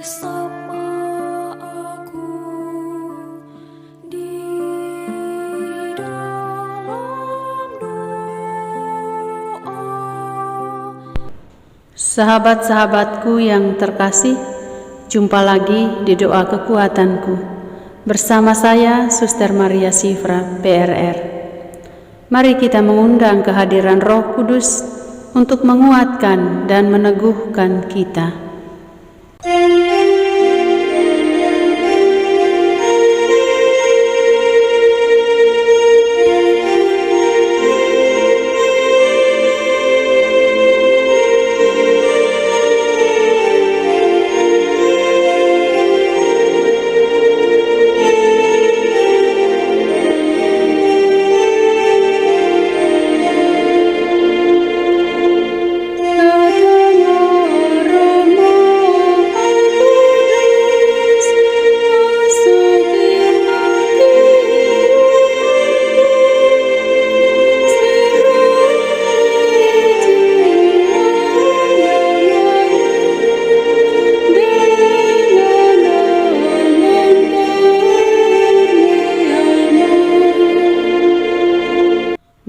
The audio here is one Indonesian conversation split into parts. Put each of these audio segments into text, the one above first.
bersama aku di dalam doa. Sahabat-sahabatku yang terkasih, jumpa lagi di doa kekuatanku bersama saya Suster Maria Sifra, PRR. Mari kita mengundang kehadiran Roh Kudus untuk menguatkan dan meneguhkan kita.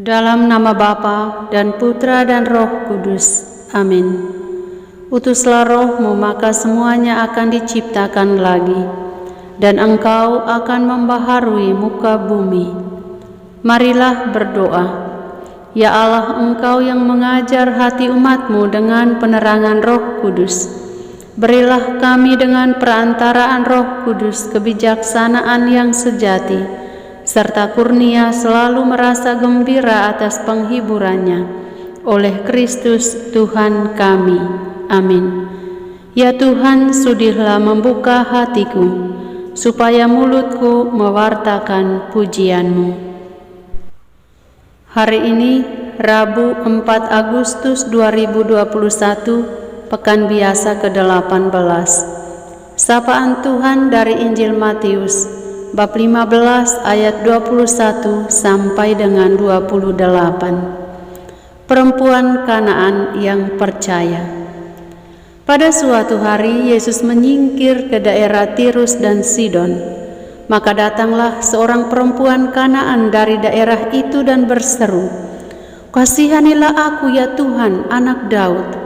Dalam nama Bapa dan Putra dan Roh Kudus. Amin. Utuslah Roh-Mu, maka semuanya akan diciptakan lagi, dan Engkau akan membaharui muka bumi. Marilah berdoa. Ya Allah, Engkau yang mengajar hati umat-Mu dengan penerangan Roh Kudus, berilah kami dengan perantaraan Roh Kudus kebijaksanaan yang sejati, serta kurnia selalu merasa gembira atas penghiburannya oleh Kristus Tuhan kami. Amin. Ya Tuhan, sudilah membuka hatiku, supaya mulutku mewartakan pujian-Mu. Hari ini, Rabu 4 Agustus 2021, Pekan Biasa ke-18. Sapaan Tuhan dari Injil Matius, bab 15 ayat 21 sampai dengan 28. Perempuan Kanaan yang percaya. Pada suatu hari Yesus menyingkir ke daerah Tirus dan Sidon. Maka datanglah seorang perempuan Kanaan dari daerah itu dan berseru, "Kasihanilah aku ya Tuhan, anak Daud,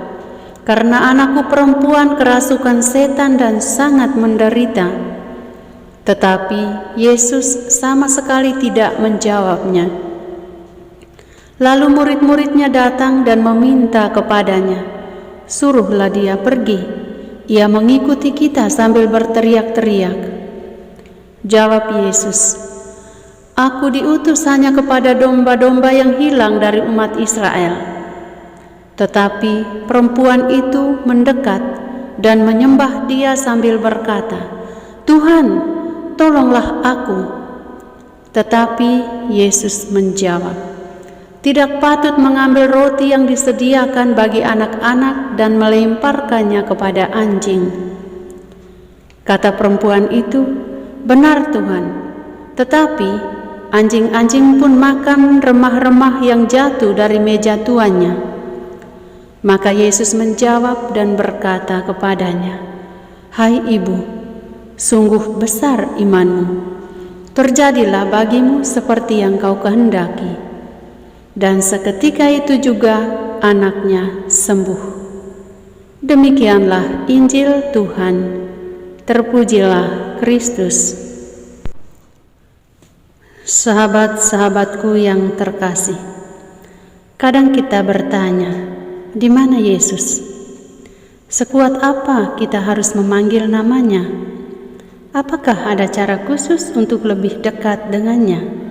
karena anakku perempuan kerasukan setan dan sangat menderita." Tetapi Yesus sama sekali tidak menjawabnya. Lalu murid-muridnya datang dan meminta kepadanya, "Suruhlah dia pergi, ia mengikuti kita sambil berteriak-teriak." Jawab Yesus, "Aku diutus hanya kepada domba-domba yang hilang dari umat Israel." Tetapi perempuan itu mendekat dan menyembah dia sambil berkata, "Tuhan, tolonglah aku." Tetapi Yesus menjawab, "Tidak patut mengambil roti yang disediakan bagi anak-anak dan melemparkannya kepada anjing." Kata perempuan itu, "Benar Tuhan, tetapi anjing-anjing pun makan remah-remah yang jatuh dari meja tuannya." Maka Yesus menjawab dan berkata kepadanya, "Hai ibu, sungguh besar imanmu, terjadilah bagimu seperti yang kau kehendaki." Dan seketika itu juga anaknya sembuh. Demikianlah Injil Tuhan. Terpujilah Kristus. Sahabat-sahabatku yang terkasih, kadang kita bertanya, di mana Yesus? Sekuat apa kita harus memanggil namanya? Apakah ada cara khusus untuk lebih dekat dengannya?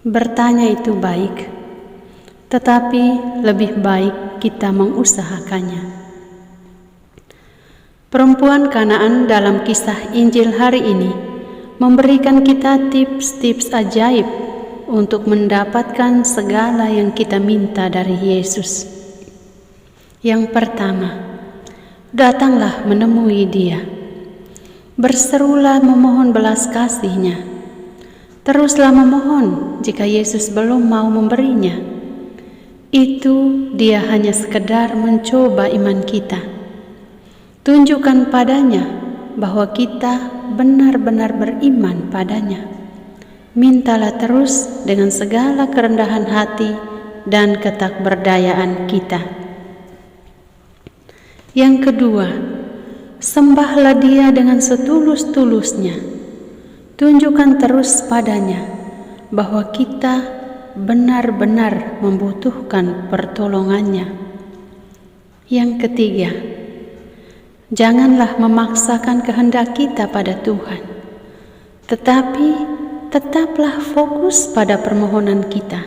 Bertanya itu baik, tetapi lebih baik kita mengusahakannya. Perempuan Kanaan dalam kisah Injil hari ini memberikan kita tips-tips ajaib untuk mendapatkan segala yang kita minta dari Yesus. Yang pertama, datanglah menemui Dia. Berserulah memohon belas kasih-Nya. Teruslah memohon jika Yesus belum mau memberinya. Itu Dia hanya sekedar mencoba iman kita. Tunjukkan padanya bahwa kita benar-benar beriman padanya. Mintalah terus dengan segala kerendahan hati dan ketakberdayaan kita. Yang kedua, sembahlah Dia dengan setulus-tulusnya. Tunjukkan terus padanya bahwa kita benar-benar membutuhkan pertolongannya. Yang ketiga, janganlah memaksakan kehendak kita pada Tuhan, tetapi tetaplah fokus pada permohonan kita.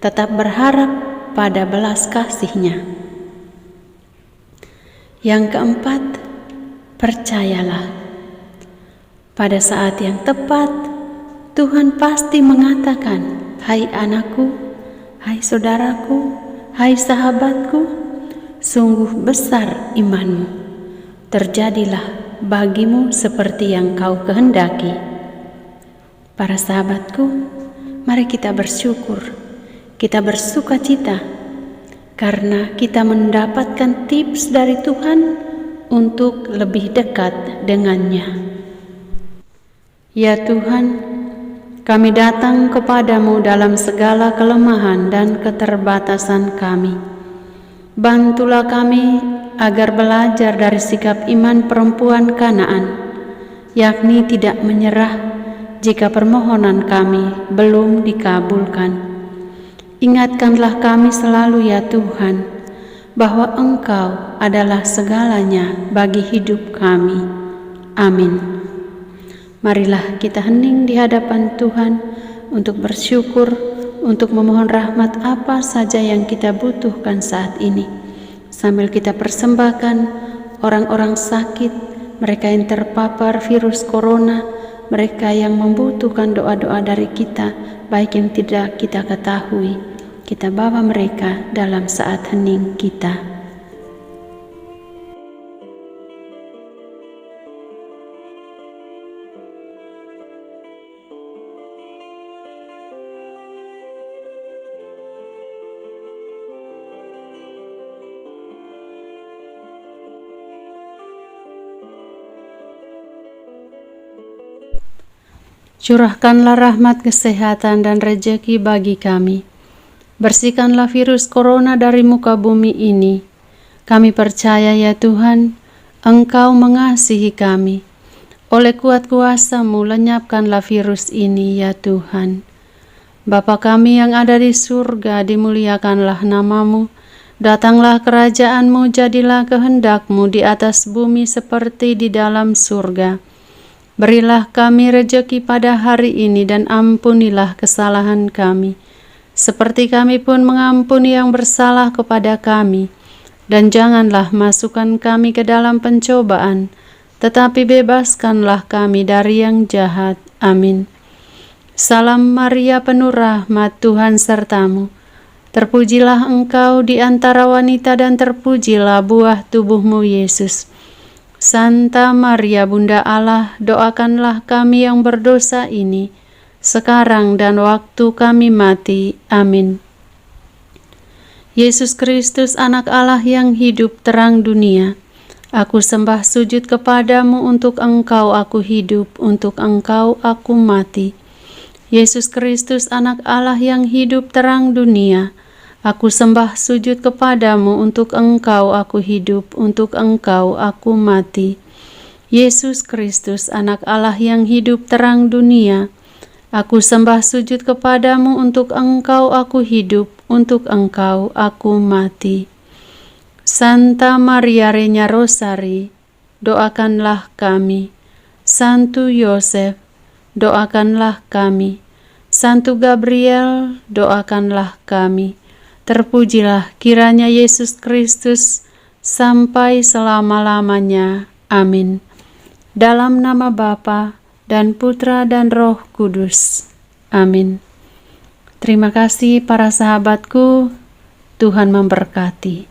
Tetap berharap pada belas kasih-Nya. Yang keempat, percayalah. Pada saat yang tepat, Tuhan pasti mengatakan, "Hai anakku, hai saudaraku, hai sahabatku, sungguh besar imanmu. Terjadilah bagimu seperti yang kau kehendaki." Para sahabatku, mari kita bersyukur, kita bersukacita karena kita mendapatkan tips dari Tuhan untuk lebih dekat dengannya. Ya Tuhan, kami datang kepadamu dalam segala kelemahan dan keterbatasan kami. Bantulah kami agar belajar dari sikap iman perempuan Kanaan, yakni tidak menyerah jika permohonan kami belum dikabulkan. Ingatkanlah kami selalu ya Tuhan, bahwa Engkau adalah segalanya bagi hidup kami. Amin. Marilah kita hening di hadapan Tuhan untuk bersyukur, untuk memohon rahmat apa saja yang kita butuhkan saat ini. Sambil kita persembahkan orang-orang sakit, mereka yang terpapar virus corona, mereka yang membutuhkan doa-doa dari kita, baik yang tidak kita ketahui. Kita bawa mereka dalam saat hening kita. Curahkanlah rahmat kesehatan dan rejeki bagi kami. Bersihkanlah virus corona dari muka bumi ini. Kami percaya ya Tuhan, Engkau mengasihi kami. Oleh kuat kuasa-Mu lenyapkanlah virus ini ya Tuhan. Bapa kami yang ada di surga, dimuliakanlah nama-Mu. Datanglah kerajaan-Mu, jadilah kehendak-Mu di atas bumi seperti di dalam surga. Berilah kami rejeki pada hari ini dan ampunilah kesalahan kami, seperti kami pun mengampuni yang bersalah kepada kami. Dan janganlah masukkan kami ke dalam pencobaan, tetapi bebaskanlah kami dari yang jahat. Amin. Salam Maria, penuh rahmat, Tuhan sertamu. Terpujilah engkau di antara wanita dan terpujilah buah tubuhmu Yesus. Santa Maria Bunda Allah, doakanlah kami yang berdosa ini, sekarang dan waktu kami mati. Amin. Yesus Kristus, anak Allah yang hidup terang dunia, aku sembah sujud kepadamu, untuk Engkau aku hidup, untuk Engkau aku mati. Yesus Kristus, anak Allah yang hidup terang dunia, aku sembah sujud kepadamu, untuk Engkau aku hidup, untuk Engkau aku mati. Yesus Kristus, anak Allah yang hidup terang dunia, aku sembah sujud kepadamu, untuk Engkau aku hidup, untuk Engkau aku mati. Santa Maria Reina Rosari, doakanlah kami. Santo Yosef, doakanlah kami. Santo Gabriel, doakanlah kami. Terpujilah kiranya Yesus Kristus sampai selama-lamanya. Amin. Dalam nama Bapa dan Putra dan Roh Kudus. Amin. Terima kasih para sahabatku. Tuhan memberkati.